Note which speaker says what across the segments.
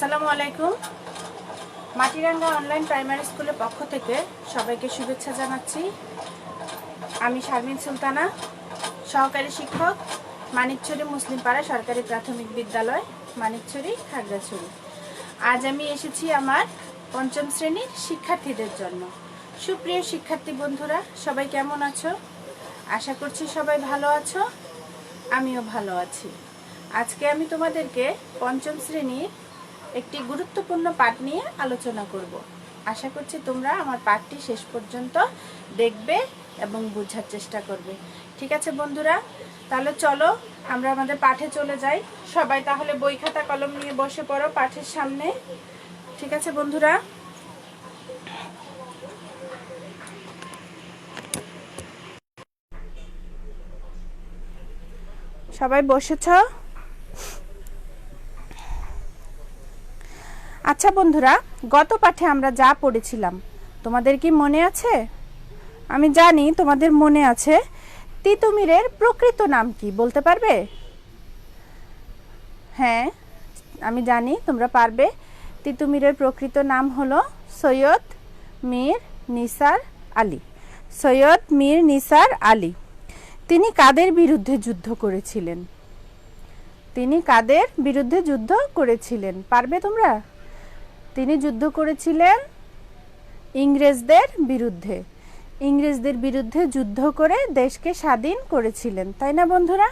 Speaker 1: আসসালামু আলাইকুম। Matiranga online primary স্কুলের পক্ষ থেকে সবাইকে শুভেচ্ছা জানাচ্ছি। আমি শারমিন সুলতানা, সহকারী শিক্ষক, মানিকছড়ি মুসলিম পাড়া সরকারি প্রাথমিক বিদ্যালয়, মানিকছড়ি, খাগড়াছড়ি। আজ আমি এসেছি আমার পঞ্চম শ্রেণীর শিক্ষার্থীদের জন্য। সুপ্রিয় শিক্ষার্থী বন্ধুরা, সবাই কেমন আছো? আশা করছি সবাই ভালো আছো, আমিও ভালো আছি। আজকে আমি তোমাদেরকে পঞ্চম শ্রেণীর একটি গুরুত্বপূর্ণ পাঠ নিয়ে আলোচনা করব। আশা করছি তোমরা আমার পাঠটি শেষ পর্যন্ত দেখবে এবং বোঝার চেষ্টা করবে। ঠিক আছে বন্ধুরা, তাহলে চলো আমরা আমাদের পাঠে চলে যাই। সবাই তাহলে বই খাতা কলম নিয়ে বসে পড়ো পাঠের সামনে। ঠিক আছে বন্ধুরা, সবাই বসেছ? আচ্ছা বন্ধুরা, গত পাঠে আমরা যা পড়েছিলাম তোমাদের কি মনে আছে? আমি জানি তোমাদের মনে আছে। তিতুমিরের প্রকৃত নাম কি বলতে পারবে? হ্যাঁ, আমি জানি তোমরা পারবে। তিতুমিরের প্রকৃত নাম হলো সৈয়দ মীর নিসার আলী। সৈয়দ মীর নিসার আলী। তিনি কাদের বিরুদ্ধে যুদ্ধ করেছিলেন? তিনি কাদের বিরুদ্ধে যুদ্ধ করেছিলেন পারবে তোমরা? তিনি যুদ্ধ করেছিলেন ইংরেজদের বিরুদ্ধে। ইংরেজদের বিরুদ্ধে যুদ্ধ করে দেশকে স্বাধীন করেছিলেন, তাই না বন্ধুরা?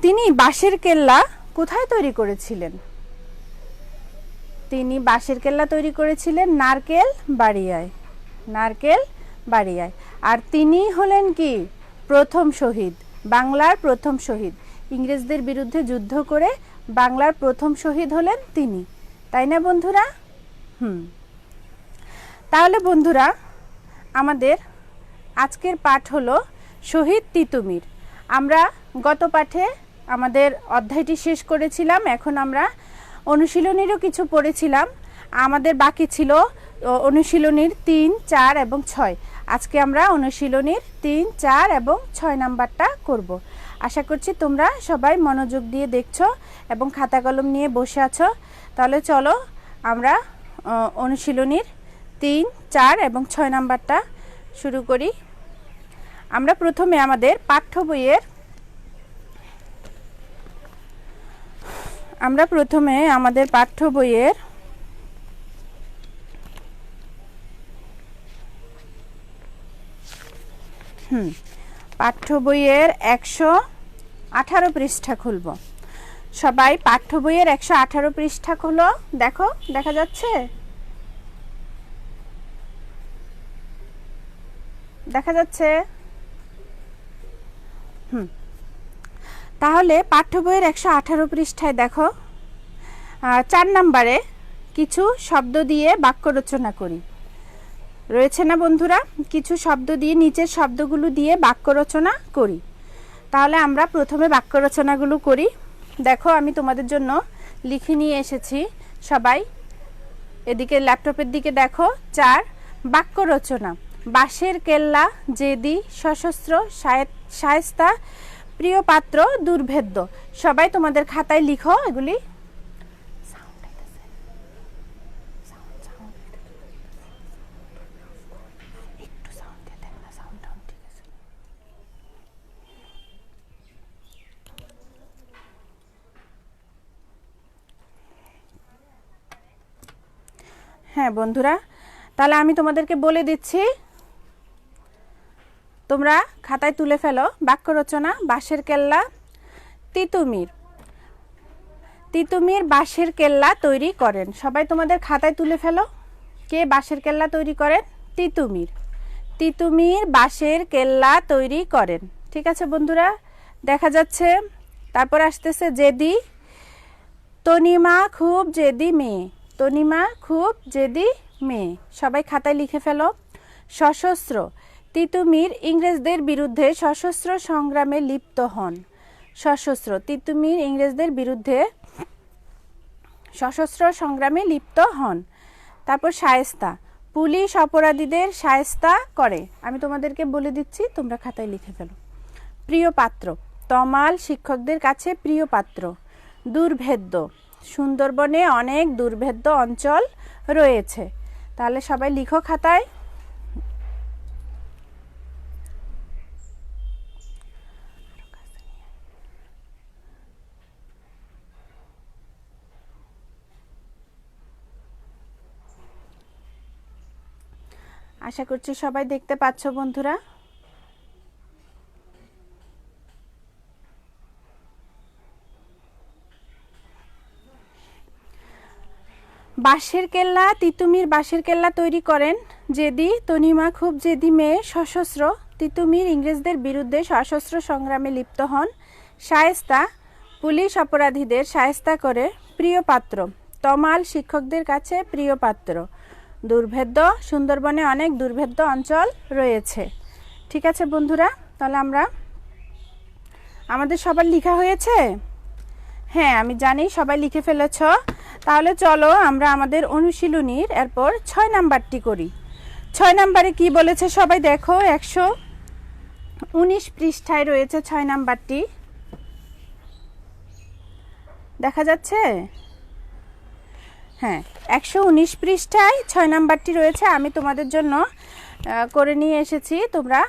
Speaker 1: তিনি বাঁশের কেল্লা কোথায় তৈরি করেছিলেন? তিনি বাঁশের কেল্লা তৈরি করেছিলেন নারকেল বাড়িয়ায়। নারকেল বাড়িয়ায়। আর তিনি হলেন কি? প্রথম শহীদ, বাংলার প্রথম শহীদ। ইংরেজদের বিরুদ্ধে যুদ্ধ করে বাংলার প্রথম শহীদ হলেন তিনি, তাই না বন্ধুরা? তাহলে বন্ধুরা, আমাদের আজকের পাঠ হলো শহীদ তিতুমির। আমরা গত পাঠে আমাদের অধ্যায়টি শেষ করেছিলাম। এখন আমরা অনুশীলনীরও কিছু পড়েছিলাম। আমাদের বাকি ছিল অনুশীলনীর 3, 4 এবং 6। আজকে আমরা অনুশীলনীর 3, 4 এবং 6 নাম্বারটা করব। আশা করছি তোমরা সবাই মনোযোগ দিয়ে দেখছো এবং খাতা কলম নিয়ে বসে আছো। তাহলে চলো আমরা অনুশীলনীর 3, 4 এবং 6 নাম্বারটা শুরু করি। আমরা প্রথমে আমাদের পাঠ্য বইয়ের পাঠ্য বইয়ের 118 পৃষ্ঠা খুলব। সবাই পাঠ্য বইয়ের 118 পৃষ্ঠা খুলো। দেখো, দেখা যাচ্ছে? দেখা যাচ্ছে? তাহলে পাঠ্য বইয়ের 118 পৃষ্ঠায় দেখো, 4 নম্বরে কিছু শব্দ দিয়ে বাক্য রচনা করি। রয়েছে না বন্ধুরা? কিছু শব্দ দিয়ে, নিচের শব্দগুলো দিয়ে বাক্য রচনা করি। তাহলে আমরা প্রথমে বাক্য রচনাগুলো করি। দেখো, আমি তোমাদের জন্য লিখে নিয়ে এসেছি। সবাই এদিকে ল্যাপটপের দিকে দেখো। 4 বাক্য রচনা। বাঁশের কেল্লা, জেদি, সশস্ত্র, শায়েস্তা, প্রিয় পাত্র, দুর্ভেদ্য। সবাই তোমাদের খাতায় লিখো এগুলি। হ্যাঁ বন্ধুরা, তাহলে আমি তোমাদেরকে বলে দিচ্ছি, তোমরা খাতায় তুলে ফেলো। বাক্য রচনা। বাঁশের কেল্লা, তিতুমির। তিতুমির বাঁশের কেল্লা তৈরি করেন। সবাই তোমাদের খাতায় তুলে ফেলো। কে বাঁশের কেল্লা তৈরি করেন? তিতুমির। তিতুমির বাঁশের কেল্লা তৈরি করেন। ঠিক আছে বন্ধুরা, দেখা যাচ্ছে? তারপর আসতেছে জেদি। তনিমা খুব জেদি মেয়ে। তনিমা খুব জেদি মেয়ে। সবাই খাতায় লিখে ফেলো। সশস্ত্র। তিতুমির ইংরেজদের বিরুদ্ধে সশস্ত্র সংগ্রামে লিপ্ত হন। সশস্ত্র। তিতুমির ইংরেজদের বিরুদ্ধে সশস্ত্র সংগ্রামে লিপ্ত হন। তারপর শায়েস্তা। পুলিশ অপরাধীদের শায়েস্তা করে। আমি তোমাদেরকে বলে দিচ্ছি, তোমরা খাতায় লিখে ফেলো। প্রিয় পাত্র। তমাল শিক্ষকদের কাছে প্রিয় পাত্র। দুর্ভেদ্য। সুন্দরবনে অনেক দুর্ভেদ্য অঞ্চল রয়েছে। তাহলে সবাই লিখো খাতায়। আশা করছি সবাই দেখতে পাচ্ছ বন্ধুরা। বাঁশের কেল্লা, তিতুমির বাঁশের কেল্লা তৈরি করেন জেদি। তনিমা খুব জেদি মেয়ে, সশস্ত্র। তিতুমির ইংরেজদের বিরুদ্ধে সশস্ত্র সংগ্রামে লিপ্ত হন। শায়েস্তা, পুলিশ অপরাধীদের শায়েস্তা করে। প্রিয় পাত্র, তমাল শিক্ষকদের কাছে প্রিয় পাত্র। দুর্ভেদ্য, সুন্দরবনে অনেক দুর্ভেদ্য অঞ্চল রয়েছে। ঠিক আছে বন্ধুরা, তাহলে আমাদের সবার লেখা হয়েছে? হ্যাঁ, আমি জানি সবাই লিখে ফেলেছ। তাহলে চলো আমরা আমাদের অনুশীলনীর এরপর 6 নাম্বারটি করি। 6 নাম্বারে কি বলেছে সবাই দেখো। 119 পৃষ্ঠায় রয়েছে 6 নাম্বারটি। দেখা যাচ্ছে? হ্যাঁ, 119 পৃষ্ঠায় 6 নাম্বারটি রয়েছে। আমি তোমাদের জন্য করে নিয়ে এসেছি, তোমরা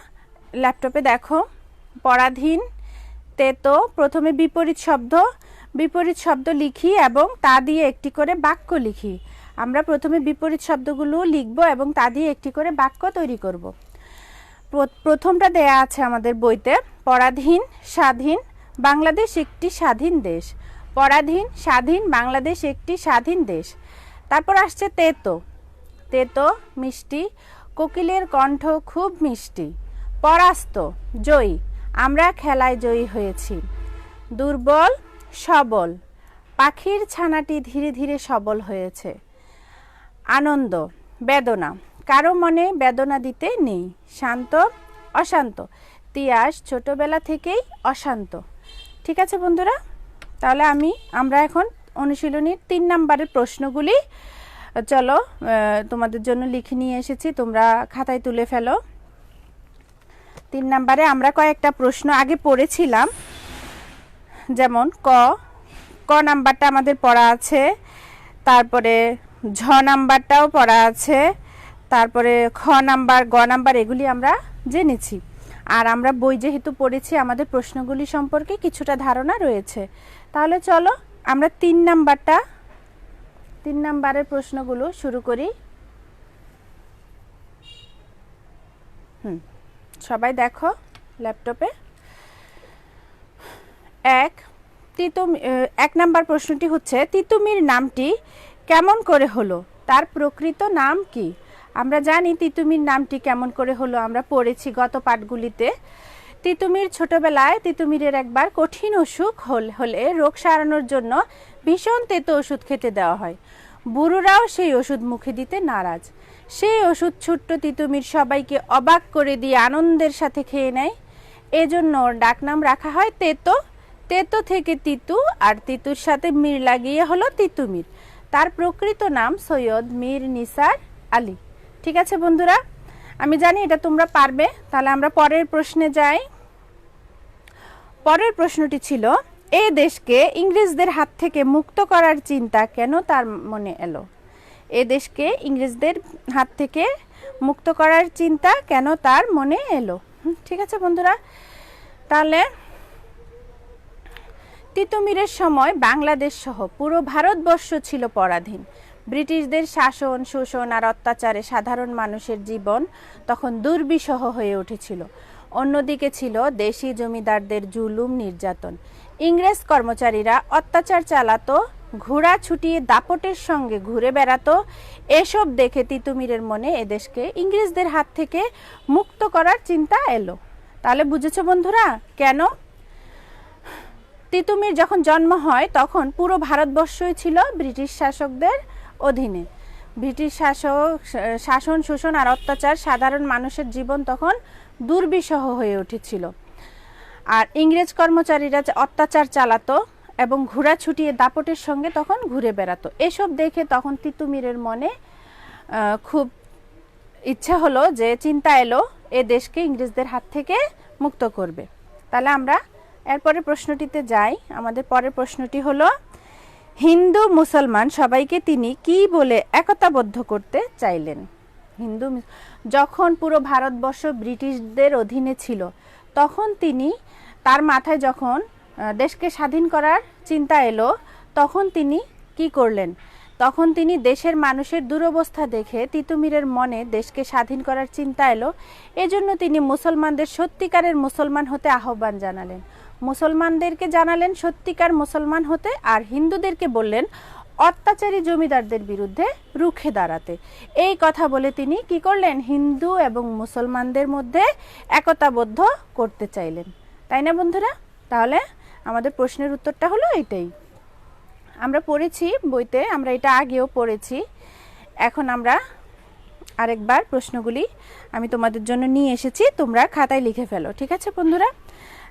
Speaker 1: ল্যাপটপে দেখো। পরাধীন, তেতো, প্রথমে বিপরীত শব্দ লিখি এবং তা দিয়ে একটি করে বাক্য লিখি। আমরা প্রথমে বিপরীত শব্দগুলো লিখব এবং তা দিয়ে একটি করে বাক্য তৈরি করব। প্রথমটা দেয়া আছে আমাদের বইতে, পরাধীন, স্বাধীন, বাংলাদেশ একটি স্বাধীন দেশ। পরাধীন, স্বাধীন, বাংলাদেশ একটি স্বাধীন দেশ। তারপর আসছে তেতো, তেতো মিষ্টি, কোকিলের কণ্ঠ খুব মিষ্টি। পরাস্ত, জয়ী, আমরা খেলায় জয়ী হয়েছি। দুর্বল, সবল, পাখির ছানাটি ধীরে ধীরে সবল হয়েছে। আনন্দ, বেদনা, কারো মনে বেদনা দিতে নেই। শান্ত, অশান্ত, তিয়াস ছোটবেলা থেকেই অশান্ত। ঠিক আছে বন্ধুরা, তাহলে আমরা এখন অনুশীলনীর 3 নাম্বারের প্রশ্নগুলি চলো তোমাদের জন্য লিখে নিয়ে এসেছি, তোমরা খাতায় তুলে ফেলো। 3 নাম্বারে আমরা কয়েকটা প্রশ্ন আগে পড়েছিলাম, যেমন ক নাম্বারটা আমাদের পড়া আছে, তারপরে ঝ নাম্বারটাও পড়া আছে, তারপরে খ নাম্বার, গ নাম্বার, এগুলি আমরা জেনেছি। আর আমরা বই যেহেতু পড়েছি, আমাদের প্রশ্নগুলি সম্পর্কে কিছুটা ধারণা রয়েছে। তাহলে চলো আমরা 3 নাম্বারের প্রশ্নগুলো শুরু করি। সবাই দেখো ল্যাপটপে। 1 নাম্বার প্রশ্নটি হচ্ছে, তিতুমির নামটি কেমন করে হলো, তার প্রকৃত নাম কি? আমরা জানি তিতুমির নামটি কেমন করে হলো, আমরা পড়েছি গত পাঠগুলিতে। তিতুমির ছোটবেলায় তিতুমিরের একবার কঠিন অসুখ হলে রোগ সারানোর জন্য ভীষণ তেতো ওষুধ খেতে দেওয়া হয়। বুড়োরাও সেই ওষুধ মুখে দিতে নারাজ। সেই ওষুধ ছোট্ট তিতুমির সবাইকে অবাক করে দিয়ে আনন্দের সাথে খেয়ে নেয়। এজন্য ওর ডাকনাম রাখা হয় তেতো। তেতো থেকে তিতু, আর তিতুর সাথে মীর লাগিয়ে হলো তিতুমির। তার প্রকৃত নাম সৈয়দ মীর নিসার আলী। ঠিক আছে বন্ধুরা, আমি জানি এটা তোমরা পারবে। তাহলে আমরা পরের প্রশ্নে যাই। পরের প্রশ্নটি ছিল, এই দেশকে ইংরেজদের হাত থেকে মুক্ত করার চিন্তা কেন তার মনে এলো? এ দেশকে ইংরেজদের হাত থেকে মুক্ত করার চিন্তা কেন তার মনে এলো? ঠিক আছে বন্ধুরা, তাহলে তিতুমিরের সময় বাংলাদেশ সহ পুরো ভারতবর্ষ ছিল পরাধীন। ব্রিটিশদের শাসন, শোষণ আর অত্যাচারে সাধারণ মানুষের জীবন তখন দুর্বিষহ হয়ে উঠেছিল। অন্যদিকে ছিল দেশি জমিদারদের জুলুম, নির্যাতন। ইংরেজ কর্মচারীরা অত্যাচার চালাতো, ঘোড়া ছুটিয়ে দাপটের সঙ্গে ঘুরে বেড়াতো। এসব দেখে তিতুমিরের মনে এদেশকে ইংরেজদের হাত থেকে মুক্ত করার চিন্তা এলো। তাহলে বুঝেছো বন্ধুরা কেন? তিতুমির যখন জন্ম হয় তখন পুরো ভারতবর্ষই ছিল ব্রিটিশ শাসকদের অধীনে। ব্রিটিশ শাসন, শোষণ আর অত্যাচার, সাধারণ মানুষের জীবন তখন দুর্বিষহ হয়ে উঠেছিল। আর ইংরেজ কর্মচারীরা অত্যাচার চালাতো এবং ঘোড়া ছুটিয়ে দাপটের সঙ্গে তখন ঘুরে বেড়াতো। এসব দেখে তখন তিতুমিরের মনে খুব ইচ্ছা হলো, যে চিন্তা এলো এ দেশকে ইংরেজদের হাত থেকে মুক্ত করবে। তাহলে আমরা এরপরে প্রশ্নটিতে যাই। আমাদের পরের প্রশ্নটি হলো, হিন্দু মুসলমান সবাইকে তিনি কি বলে একতাবদ্ধ করতে চাইলেন? যখন পুরো ভারতবর্ষ ব্রিটিশদের অধীনে ছিল তখন তিনি তার মাথায় যখন দেশকে স্বাধীন করার চিন্তা এলো তখন তিনি কি করলেন? তখন তিনি দেশের মানুষের দুরবস্থা দেখে তিতুমিরের মনে দেশকে স্বাধীন করার চিন্তা এলো। এজন্য তিনি মুসলমানদের সত্যিকারের মুসলমান হতে আহ্বান জানালেন। মুসলমানদেরকে জানালেন সত্যিকার মুসলমান হতে, আর হিন্দুদেরকে বললেন অত্যাচারী জমিদারদের বিরুদ্ধে রুখে দাঁড়াতে। এই কথা বলে তিনি কি করলেন? হিন্দু এবং মুসলমানদের মধ্যে একতাবদ্ধ করতে চাইলেন। তাই না বন্ধুরা? তাহলে আমাদের প্রশ্নের উত্তরটা হলো এটাই। আমরা পড়েছি বইতে, আমরা এটা আগেও পড়েছি। এখন আমরা আরেকবার প্রশ্নগুলি আমি তোমাদের জন্য নিয়ে এসেছি, তোমরা খাতায় লিখে ফেলো। ঠিক আছে বন্ধুরা?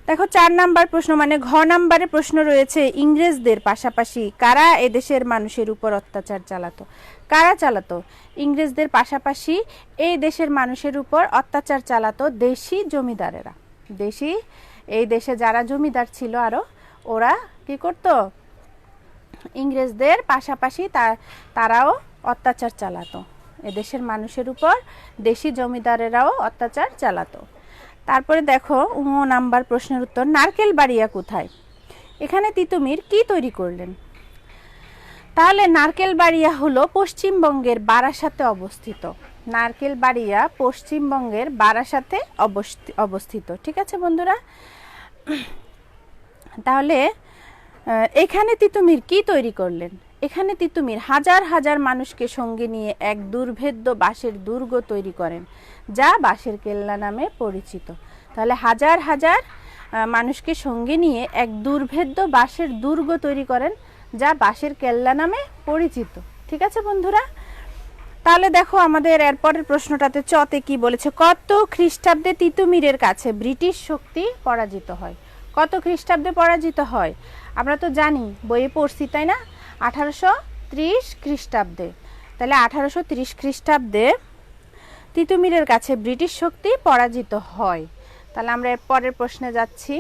Speaker 1: দেখো 4 নাম্বার প্রশ্ন, মানে ঘ নাম্বারে প্রশ্ন রয়েছে, ইংরেজদের পাশাপাশি কারা এদেশের মানুষের উপর অত্যাচার চালাতো? কারা চালাতো? ইংরেজদের পাশাপাশি এই দেশের মানুষের উপর অত্যাচার চালাতো দেশি জমিদারেরা। এই দেশে যারা জমিদার ছিল আরো, ওরা কি করতো? ইংরেজদের পাশাপাশি তারাও অত্যাচার চালাতো এদেশের মানুষের উপর, দেশি জমিদারেরাও অত্যাচার চালাতো। তারপরে দেখো নাম্বার প্রশ্নের উত্তর, নারকেল বাড়িয়া কোথায়? এখানে তিতুমির কি তৈরি করলেন? তাহলে নারকেল বাড়িয়া হলো পশ্চিমবঙ্গের বারাসাতে অবস্থিত। নারকেল বাড়িয়া পশ্চিমবঙ্গের বারাসাতে অবস্থিত। ঠিক আছে বন্ধুরা? তাহলে এখানে তিতুমির কি তৈরি করলেন? এখানে তিতুমির হাজার হাজার মানুষকে সঙ্গে নিয়ে এক দুর্ভেদ্য বাঁশের দুর্গ তৈরি করেন, যা বাঁশের কেল্লা নামে পরিচিত। তাহলে হাজার হাজার মানুষকে সঙ্গে নিয়ে এক দুর্ভেদ্য বাঁশের দুর্গ তৈরি করেন, যা বাঁশের কেল্লা নামে পরিচিত। ঠিক আছে বন্ধুরা? তাহলে দেখো আমাদের এরপরের প্রশ্নটাতে চতে কি বলেছে, কত খ্রিস্টাব্দে তিতুমিরের কাছে ব্রিটিশ শক্তি পরাজিত হয়? কত খ্রিস্টাব্দে পরাজিত হয়? আমরা তো জানি, বইয়ে পড়ছি, তাই না? 1830 খ্রিস্টাব্দে। তাহলে 1830 খ্রিস্টাব্দে তিতুমিরের কাছে ব্রিটিশ শক্তি পরাজিত হয়। তাহলে আমরা এর পরের প্রশ্নে যাচ্ছি,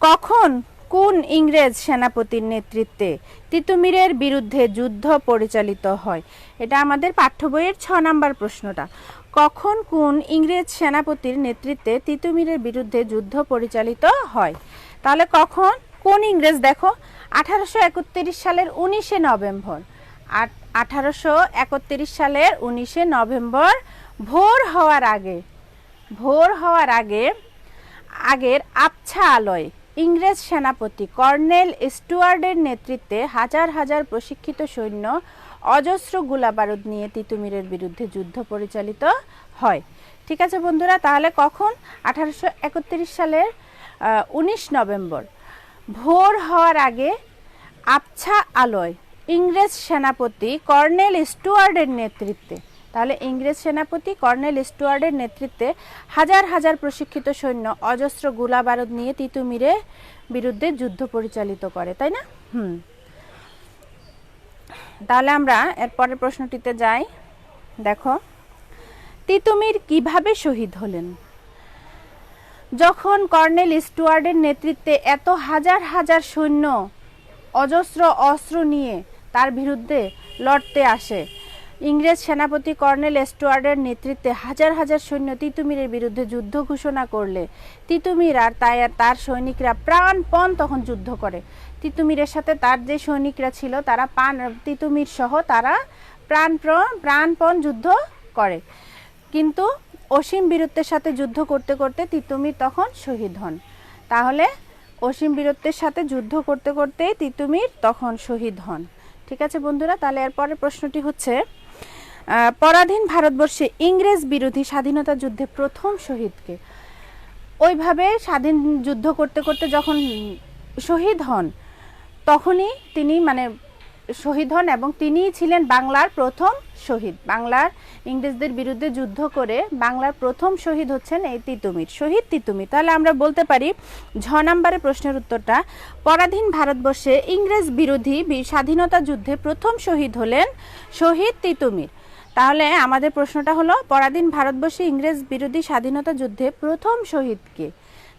Speaker 1: কখন কোন ইংরেজ সেনাপতির নেতৃত্বে তিতুমিরের বিরুদ্ধে যুদ্ধ পরিচালিত হয়? এটা আমাদের পাঠ্য বইয়ের 6 নাম্বার প্রশ্নটা। কখন কোন ইংরেজ সেনাপতির নেতৃত্বে তিতুমিরের বিরুদ্ধে যুদ্ধ পরিচালিত হয়? তাহলে কখন কোন ইংরেজ? দেখো 1831 সালের 19শে নভেম্বর। 1831 সালের 19শে নভেম্বর ভোর হওয়ার আগে আগের আবছা আলোয় ইংরেজ সেনাপতি কর্নেল স্টুয়ার্ডের নেতৃত্বে হাজার হাজার প্রশিক্ষিত সৈন্য অজস্র গোলাবারুদ নিয়ে তিতুমিরের বিরুদ্ধে যুদ্ধ পরিচালিত হয়। ঠিক আছে বন্ধুরা? তাহলে কখন? 1831 সালের 19 নভেম্বর ভোর হওয়ার আগে আবছা আলোয় ইংরেজ সেনাপতি কর্নেল স্টুয়ার্ডের নেতৃত্বে, তাহলে ইংরেজ সেনাপতি কর্নেল স্টুয়ার্ডের নেতৃত্বে হাজার হাজার প্রশিক্ষিত সৈন্য অজস্র গোলাবারুদ নিয়ে তিতুমিরের বিরুদ্ধে যুদ্ধ পরিচালিত করে, তাই না? তাহলে আমরা এরপরের প্রশ্নটিতে যাই। দেখো, তিতুমির কিভাবে শহীদ হলেন? যখন কর্নেল স্টুয়ার্ডের নেতৃত্বে এত হাজার হাজার সৈন্য অজস্র অস্ত্র নিয়ে তার বিরুদ্ধে লড়তে আসে, ইংরেজ সেনাপতি কর্নেল স্টুয়ার্ডের নেতৃত্বে হাজার হাজার সৈন্য তিতুমিরের বিরুদ্ধে যুদ্ধ ঘোষণা করলে তিতুমির আর তার সৈনিকরা প্রাণপণ তখন যুদ্ধ করে। তিতুমিরের সাথে তার যে সৈনিকরা ছিল তারা তিতুমির সহ তারা প্রাণপণ যুদ্ধ করে, কিন্তু অসীম বীরত্বের সাথে যুদ্ধ করতে করতে তিতুমির তখন শহীদ হন। তাহলে অসীম বীরত্বের সাথে যুদ্ধ করতে করতে তিতুমির তখন শহীদ হন। ঠিক আছে বন্ধুরা? তাহলে এরপরের প্রশ্নটি হচ্ছে, পরাধীন ভারতবর্ষে ইংরেজ বিরোধী স্বাধীনতা যুদ্ধে প্রথম শহীদকে? ওইভাবে স্বাধীন যুদ্ধ করতে করতে যখন শহীদ হন তখনই তিনি শহীদ হন এবং তিনিই ছিলেন বাংলার প্রথম শহীদ। বাংলার ইংরেজদের বিরুদ্ধে যুদ্ধ করে বাংলার প্রথম শহীদ হচ্ছেন এই তিতুমির, শহীদ তিতুমির। তাহলে আমরা বলতে পারি ঝ নম্বরের প্রশ্নের উত্তরটা, পরাধীন ভারতবর্ষে ইংরেজ বিরোধী স্বাধীনতা যুদ্ধে প্রথম শহীদ হলেন শহীদ তিতুমির। তাহলে আমাদের প্রশ্নটা হলো, পরাধীন ভারতবর্ষে ইংরেজ বিরোধী স্বাধীনতা যুদ্ধে প্রথম শহীদ কে?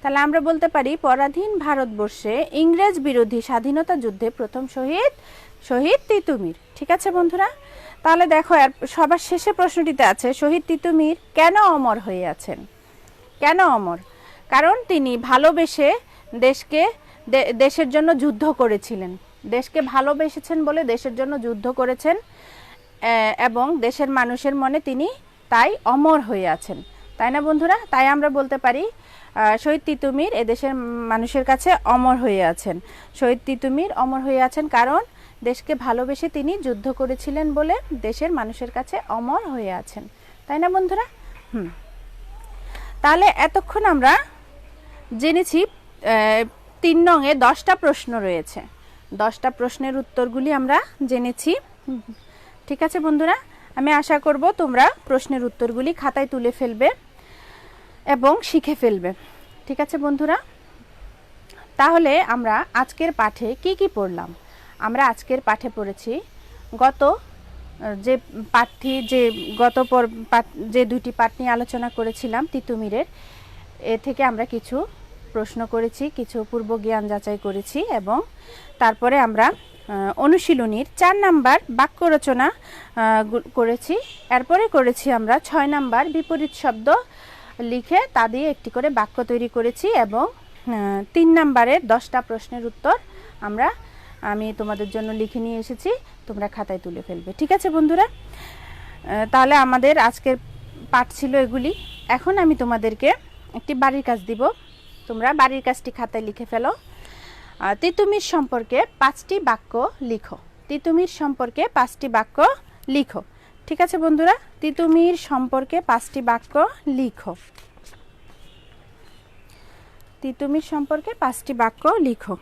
Speaker 1: তাহলে আমরা বলতে পারি পরাধীন ভারতবর্ষে ইংরেজ বিরোধী স্বাধীনতা যুদ্ধে প্রথম শহীদ তিতুমির। ঠিক আছে বন্ধুরা, তাহলে দেখো সবার শেষে প্রশ্নটিতে আছে শহীদ তিতুমির কেন অমর হয়ে আছেন? কেন অমর? কারণ তিনি ভালোবেসে দেশের জন্য যুদ্ধ করেছিলেন। দেশকে ভালোবেসেছেন বলে দেশের জন্য যুদ্ধ করেছেন এবং দেশের মানুষের মনে তিনি তাই অমর হয়ে আছেন, তাই না বন্ধুরা? তাই আমরা বলতে পারি শহীদ তিতুমির এদেশের মানুষের কাছে অমর হয়ে আছেন। শহীদ তিতুমির অমর হয়ে আছেন কারণ দেশকে ভালোবেসে তিনি যুদ্ধ করেছিলেন বলে দেশের মানুষের কাছে অমর হয়ে আছেন, তাই না বন্ধুরা? তাহলে এতক্ষণ আমরা জেনেছি 3 নংয়ে 10টা প্রশ্ন রয়েছে। 10টা প্রশ্নের উত্তরগুলি আমরা জেনেছি। ঠিক আছে বন্ধুরা, আমি আশা করব তোমরা প্রশ্নের উত্তরগুলি খাতায় তুলে ফেলবে এবং শিখে ফেলবে। ঠিক আছে বন্ধুরা, তাহলে আমরা আজকের পাঠে কি পড়লাম? আমরা আজকের পাঠে পড়েছি গত যে 2টি পাঠ নিয়ে আলোচনা করেছিলাম তিতুমিরের, এ থেকে আমরা কিছু প্রশ্ন করেছি, কিছু পূর্ব জ্ঞান যাচাই করেছি এবং তারপরে আমরা অনুশীলনীর 4 নাম্বার বাক্য রচনা করেছি। এরপরে করেছি আমরা 6 নাম্বার বিপরীত শব্দ লিখে তা দিয়ে একটি করে বাক্য তৈরি করেছি এবং 3 নাম্বারের 10টা প্রশ্নের উত্তর আমি তোমাদের জন্য লিখে নিয়ে এসেছি, তোমরা খাতায় তুলে ফেলবে। ঠিক আছে বন্ধুরা, তাহলে আমাদের আজকের পাঠ ছিল এগুলি। এখন আমি তোমাদেরকে একটি বাড়ির কাজ দিব, তোমরা বাড়ির কাজটি খাতায় লিখে ফেলো। তিতুমির সম্পর্কে 5টি বাক্য লিখো। তিতুমির সম্পর্কে 5টি বাক্য লিখো। ঠিক আছে বন্ধুরা, তিতুমির সম্পর্কে 5টি বাক্য লিখো। তিতুমির সম্পর্কে 5টি বাক্য লিখো।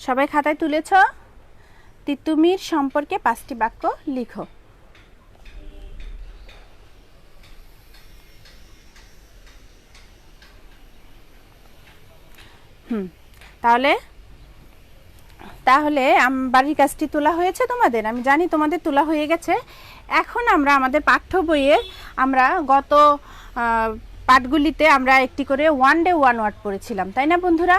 Speaker 1: সবাই খাতায় তুলেছ? তিতুমির সম্পর্কে 5টি বাক্য লিখো। তাহলে বাড়ির কাজটি তোলা হয়েছে তোমাদের? আমি জানি তোমাদের তোলা হয়ে গেছে। এখন আমরা আমাদের পাঠ্য বইয়ে আমরা গত পাঠগুলিতে আমরা একটি করে 1 ডে 1 ওয়ার্ড পড়েছিলাম, তাই না বন্ধুরা?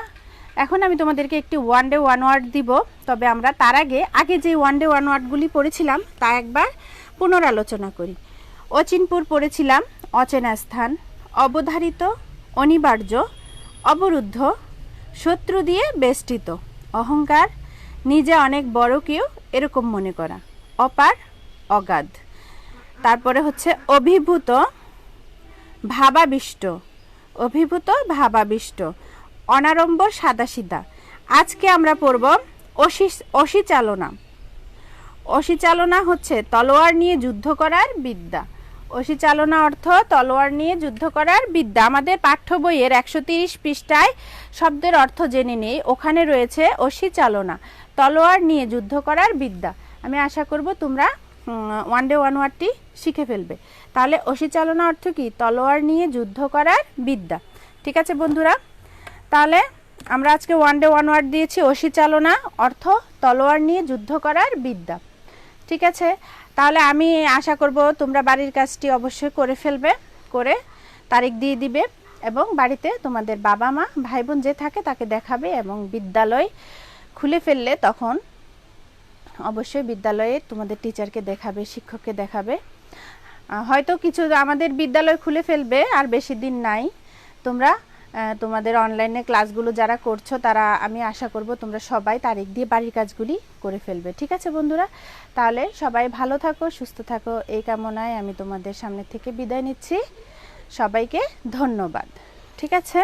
Speaker 1: এখন আমি তোমাদেরকে একটি 1 ডে 1 ওয়ার্ড দিব, তবে আমরা তার আগে যে 1 ডে 1 ওয়ার্ডগুলি পড়েছিলাম তা একবার পুনরালোচনা করি। অচিনপুর পড়েছিলাম অচেনা স্থান, অবধারিত, অনিবার্য, অবরুদ্ধ, শত্রু দিয়ে বেষ্টিত, অহংকার, নিজে অনেক বড় কেউ এরকম মনে করা, অপার, অগাধ। তারপরে হচ্ছে অভিভূত, ভাবাবিষ্ট, অনাড়ম্বর, সাদাসিধা। আজকে আমরা পড়ব অসিচালনা। অসিচালনা হচ্ছে তলোয়ার নিয়ে যুদ্ধ করার বিদ্যা। অসিচালনা অর্থ তলোয়ার নিয়ে যুদ্ধ করার বিদ্যা। আমাদের পাঠ্য বইয়ের 130 পৃষ্ঠায় শব্দের অর্থ জেনে নেই, ওখানে রয়েছে অসিচালনা, তলোয়ার নিয়ে যুদ্ধ করার বিদ্যা। আমি আশা করব তোমরা 1 ডে 1 ওয়ার্ডটি শিখে ফেলবে। তাহলে অসিচালনা অর্থ কি? তলোয়ার নিয়ে যুদ্ধ করার বিদ্যা। ঠিক আছে বন্ধুরা, তাহলে আমরা আজকে 1 ডে 1 ওয়ার্ড দিয়েছি অসিচালনা অর্থ তলোয়ার নিয়ে যুদ্ধ করার বিদ্যা। ঠিক আছে, তাহলে আমি আশা করব তোমরা বাড়ির কাজটি অবশ্যই করে ফেলবে, করে তারিখ দিয়ে দিবে এবং বাড়িতে তোমাদের বাবা মা ভাই বোন যে থাকে তাকে দেখাবে এবং বিদ্যালয় খুলে ফেললে তখন অবশ্যই বিদ্যালয়ে তোমাদের টিচারকে দেখাবে, শিক্ষককে দেখাবে। হয়তো কিছু আমাদের বিদ্যালয় খুলে ফেলবে, আর বেশি দিন নাই। তোমরা তোমাদের অনলাইনে ক্লাসগুলো যারা করছো তারা আমি আশা করব তোমরা সবাই তারিখ দিয়ে বাড়ির কাজগুলি করে ফেলবে। ঠিক আছে বন্ধুরা, তাহলে সবাই ভালো থাকো, সুস্থ থাকো, এই কামনায় আমি তোমাদের সামনে থেকে বিদায় নিচ্ছি। সবাইকে ধন্যবাদ। ঠিক আছে।